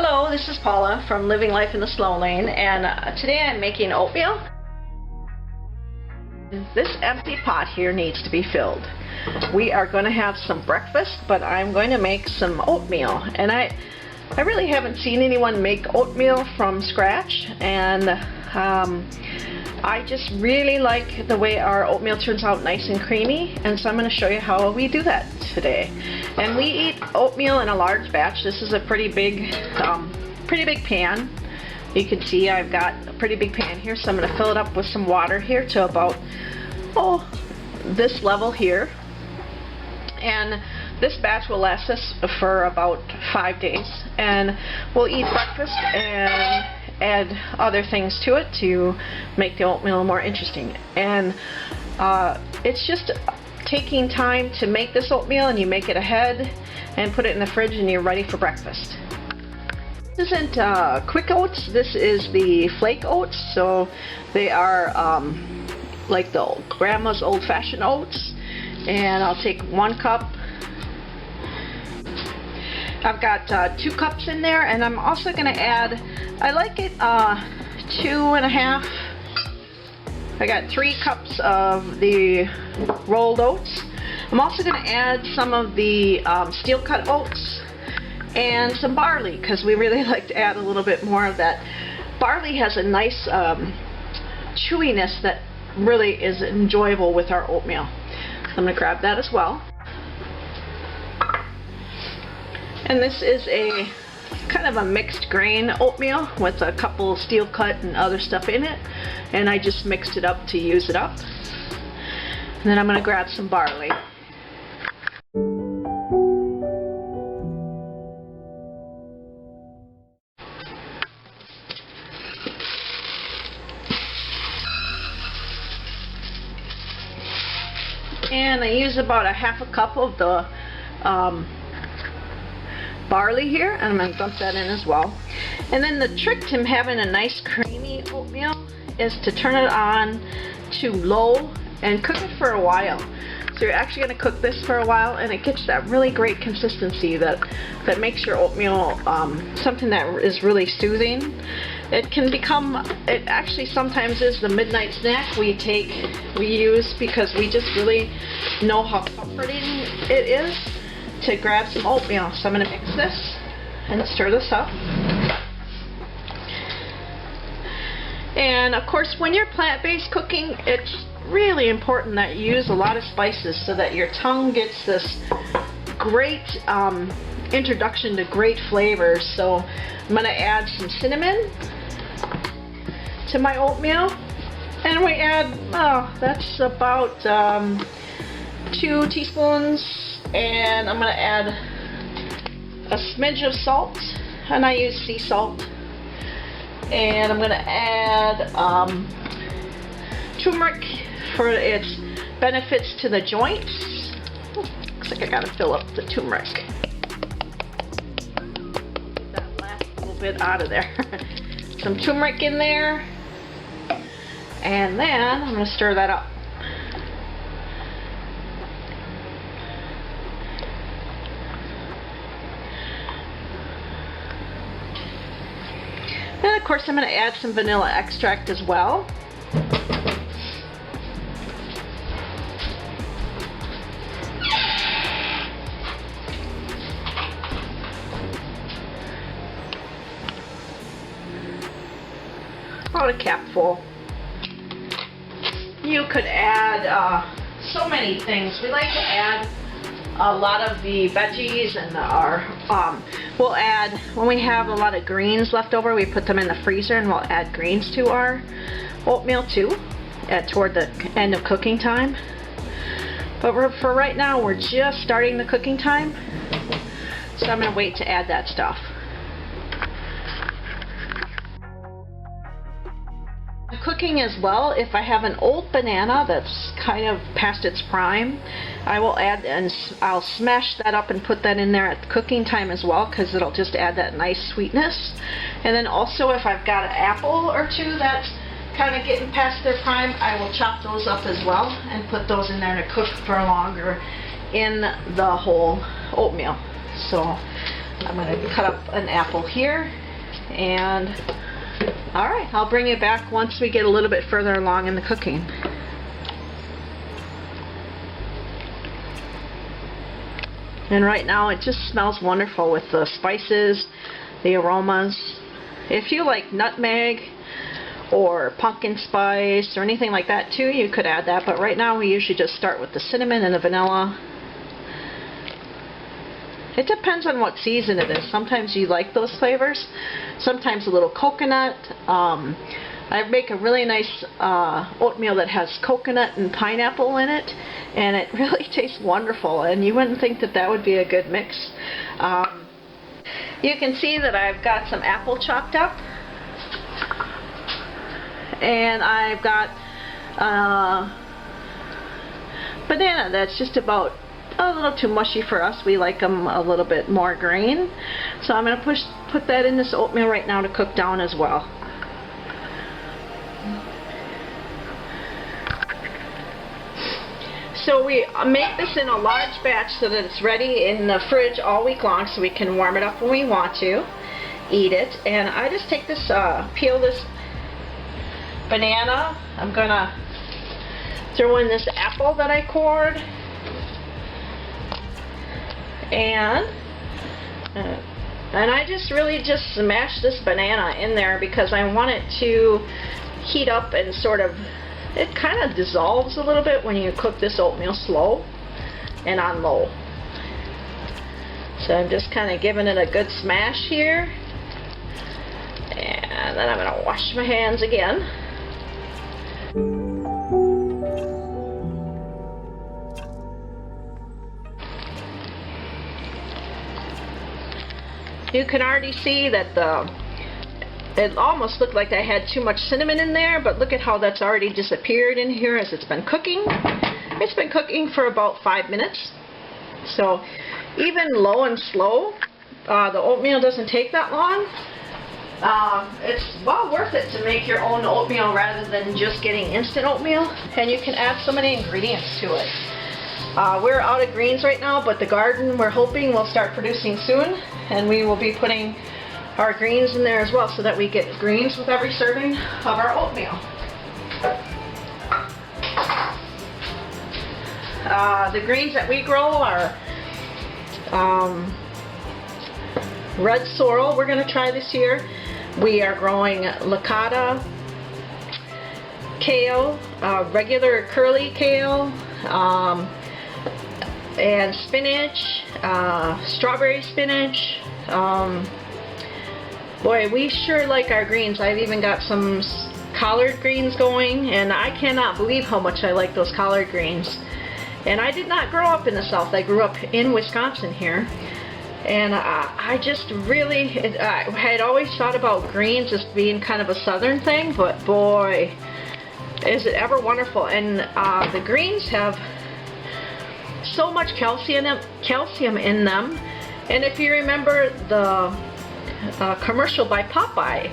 Hello, this is Paula from Living Life in the Slow Lane, and today I'm making oatmeal. This empty pot here needs to be filled. We are going to have some breakfast, but I'm going to make some oatmeal, and I really haven't seen anyone make oatmeal from scratch, and I just really like the way our oatmeal turns out nice and creamy, and so I'm going to show you how we do that today. And we eat oatmeal in a large batch. This is a pretty big pan. You can see I've got a pretty big pan here, so I'm going to fill it up with some water here to about this level here. And this batch will last us for about 5 days, and we'll eat breakfast and add other things to it to make the oatmeal more interesting. And it's just taking time to make this oatmeal, and you make it ahead and put it in the fridge and you're ready for breakfast. This isn't quick oats, this is the flake oats, so they are like the grandma's old-fashioned oats. And I'll take 1 cup. I've got 2 cups in there, and I'm also going to add, I like it 2.5. I got 3 cups of the rolled oats. I'm also going to add some of the steel cut oats and some barley, because we really like to add a little bit more of that. Barley has a nice chewiness that really is enjoyable with our oatmeal. So I'm going to grab that as well. And this is a kind of a mixed grain oatmeal with a couple steel cut and other stuff in it, and I just mixed it up to use it up. And then I'm going to grab some barley. And I use about a half a cup of the barley here, and I'm going to dump that in as well. And then the trick to having a nice creamy oatmeal is to turn it on to low and cook it for a while. So you're actually going to cook this for a while, and it gets that really great consistency that makes your oatmeal something that is really soothing. It can become, it actually sometimes is the midnight snack we use, because we just really know how comforting it is to grab some oatmeal. So I'm going to mix this and stir this up. And of course, when you're plant-based cooking, it's really important that you use a lot of spices so that your tongue gets this great introduction to great flavors. So I'm going to add some cinnamon to my oatmeal, and we add, that's about 2 teaspoons, and I'm going to add a smidge of salt, and I use sea salt. And I'm going to add turmeric for its benefits to the joints. Looks like I got to fill up the turmeric. Get that last little bit out of there. Some turmeric in there, and then I'm going to stir that up. And of course I'm going to add some vanilla extract as well. About a capful. You could add so many things. We like to add a lot of the veggies, and we'll add, when we have a lot of greens left over, we put them in the freezer, and we'll add greens to our oatmeal too toward the end of cooking time. But for right now, we're just starting the cooking time, so I'm going to wait to add that stuff. Cooking as well, if I have an old banana that's kind of past its prime, I will add, and I'll smash that up and put that in there at cooking time as well, because it'll just add that nice sweetness. And then also, if I've got an apple or 2 that's kind of getting past their prime, I will chop those up as well and put those in there to cook for longer in the whole oatmeal. So I'm going to cut up an apple here, and alright, I'll bring you back once we get a little bit further along in the cooking. And right now it just smells wonderful with the spices, the aromas. If you like nutmeg or pumpkin spice or anything like that too, you could add that, but right now we usually just start with the cinnamon and the vanilla. It depends on what season it is. Sometimes you like those flavors, sometimes a little coconut. I make a really nice oatmeal that has coconut and pineapple in it, and it really tastes wonderful, and you wouldn't think that that would be a good mix. You can see that I've got some apple chopped up, and I've got banana that's just about a little too mushy for us. We like them a little bit more green, so I'm going to put that in this oatmeal right now to cook down as well. So we make this in a large batch so that it's ready in the fridge all week long, so we can warm it up when we want to eat it. And I just take this, peel this banana. I'm gonna throw in this apple that I cored, and I just really just smash this banana in there because I want it to heat up and sort of, it kind of dissolves a little bit when you cook this oatmeal slow and on low. So I'm just kind of giving it a good smash here, and then I'm going to wash my hands again. You can already see that it almost looked like I had too much cinnamon in there, but look at how that's already disappeared in here as it's been cooking. It's been cooking for about 5 minutes. So even low and slow, the oatmeal doesn't take that long. It's well worth it to make your own oatmeal rather than just getting instant oatmeal, and you can add so many ingredients to it. We're out of greens right now, but the garden we're hoping will start producing soon, and we will be putting our greens in there as well so that we get greens with every serving of our oatmeal. The greens that we grow are red sorrel. We're going to try this year. We are growing licata, kale, regular curly kale, and spinach, strawberry spinach. Boy, we sure like our greens. I've even got some collard greens going, and I cannot believe how much I like those collard greens. And I did not grow up in the South. I grew up in Wisconsin here. And I just really, I had always thought about greens as being kind of a southern thing, but boy, is it ever wonderful. And the greens have so much calcium in them. And if you remember the commercial by Popeye,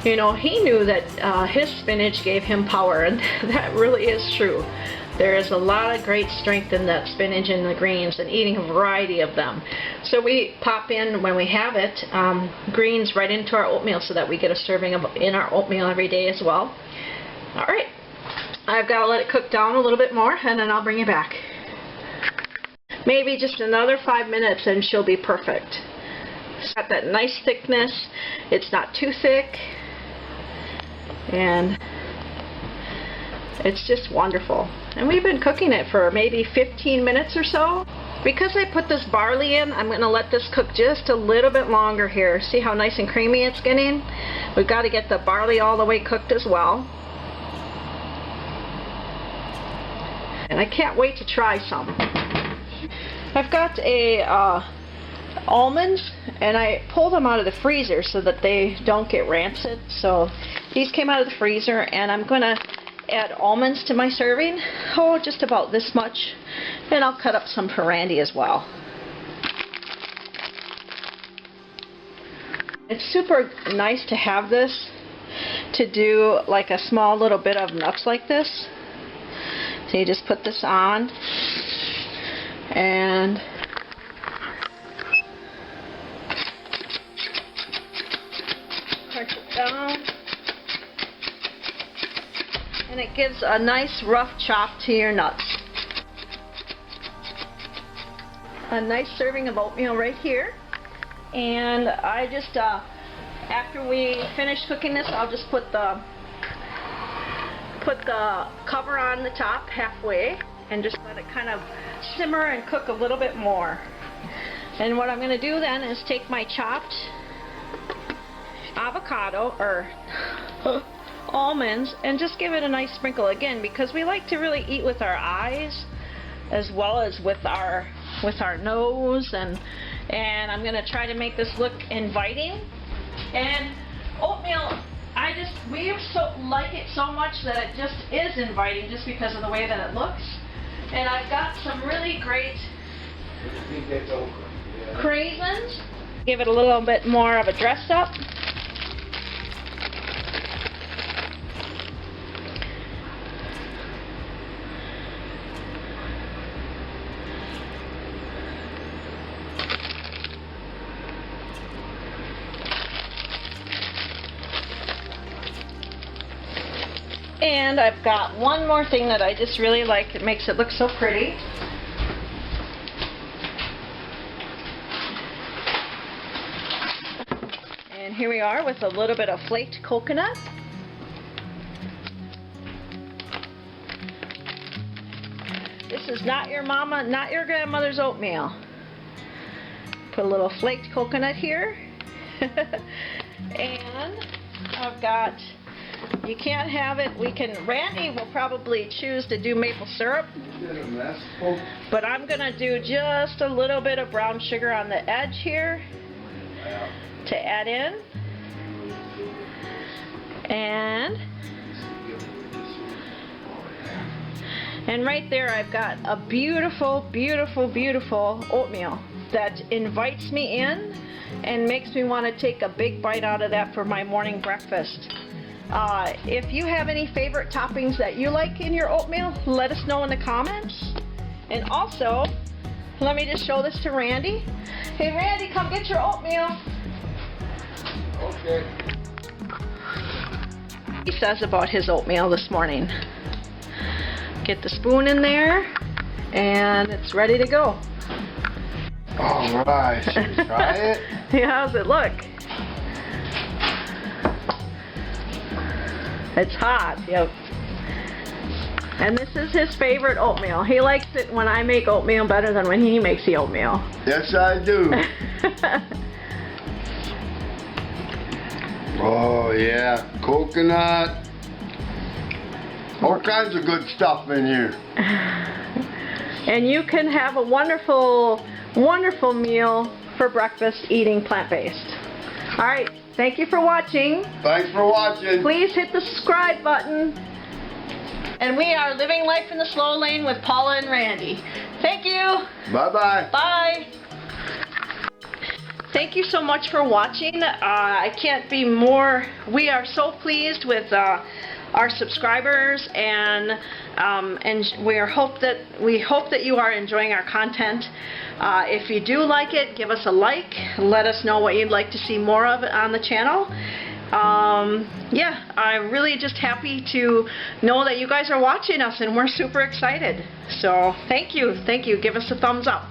you know, he knew that his spinach gave him power, and that really is true. There is a lot of great strength in that spinach and the greens, and eating a variety of them. So we pop in, when we have it, greens right into our oatmeal so that we get a serving of in our oatmeal every day as well. Alright, I've got to let it cook down a little bit more, and then I'll bring you back. Maybe just another 5 minutes and she'll be perfect. It's got that nice thickness. It's not too thick. And it's just wonderful. And we've been cooking it for maybe 15 minutes or so. Because I put this barley in, I'm going to let this cook just a little bit longer here. See how nice and creamy it's getting? We've got to get the barley all the way cooked as well. And I can't wait to try some. I've got almonds, and I pulled them out of the freezer so that they don't get rancid. So these came out of the freezer, and I'm going to add almonds to my serving. Oh, just about this much. And I'll cut up some for Randy as well. It's super nice to have this, to do like a small little bit of nuts like this. So you just put this on, down. And it gives a nice rough chop to your nuts. A nice serving of oatmeal right here. And I just, after we finish cooking this, I'll just put the cover on the top halfway and just let it kind of simmer and cook a little bit more. And what I'm going to do then is take my chopped avocado or almonds and just give it a nice sprinkle again, because we like to really eat with our eyes as well as with our nose, and I'm going to try to make this look inviting. And oatmeal, we like it so much that it just is inviting just because of the way that it looks. And I've got some really great craisins. Give it a little bit more of a dress up. And I've got one more thing that I just really like. It makes it look so pretty. And here we are with a little bit of flaked coconut. This is not your mama, not your grandmother's oatmeal. Put a little flaked coconut here. And I've got, you can't have it, Randy will probably choose to do maple syrup, but I'm going to do just a little bit of brown sugar on the edge here to add in. And right there I've got a beautiful, beautiful, beautiful oatmeal that invites me in and makes me want to take a big bite out of that for my morning breakfast. If you have any favorite toppings that you like in your oatmeal, let us know in the comments. And also, let me just show this to Randy. Hey Randy, come get your oatmeal. Okay. He says about his oatmeal this morning. Get the spoon in there, and it's ready to go. Alright, should we try it? Yeah, how's it look? It's hot, yep. And this is his favorite oatmeal. He likes it when I make oatmeal better than when he makes the oatmeal. Yes, I do. Oh, yeah. Coconut. All kinds of good stuff in here. And you can have a wonderful, wonderful meal for breakfast eating plant-based. All right. Thank you for watching. Thanks for watching. Please hit the subscribe button. And we are living life in the slow lane with Paula and Randy. Thank you. Bye-bye. Bye. Thank you so much for watching. I can't be more. We are so pleased with our subscribers, and we hope that you are enjoying our content. If you do like it, give us a like. Let us know what you'd like to see more of on the channel. Yeah, I'm really just happy to know that you guys are watching us, and we're super excited. So thank you. Give us a thumbs up.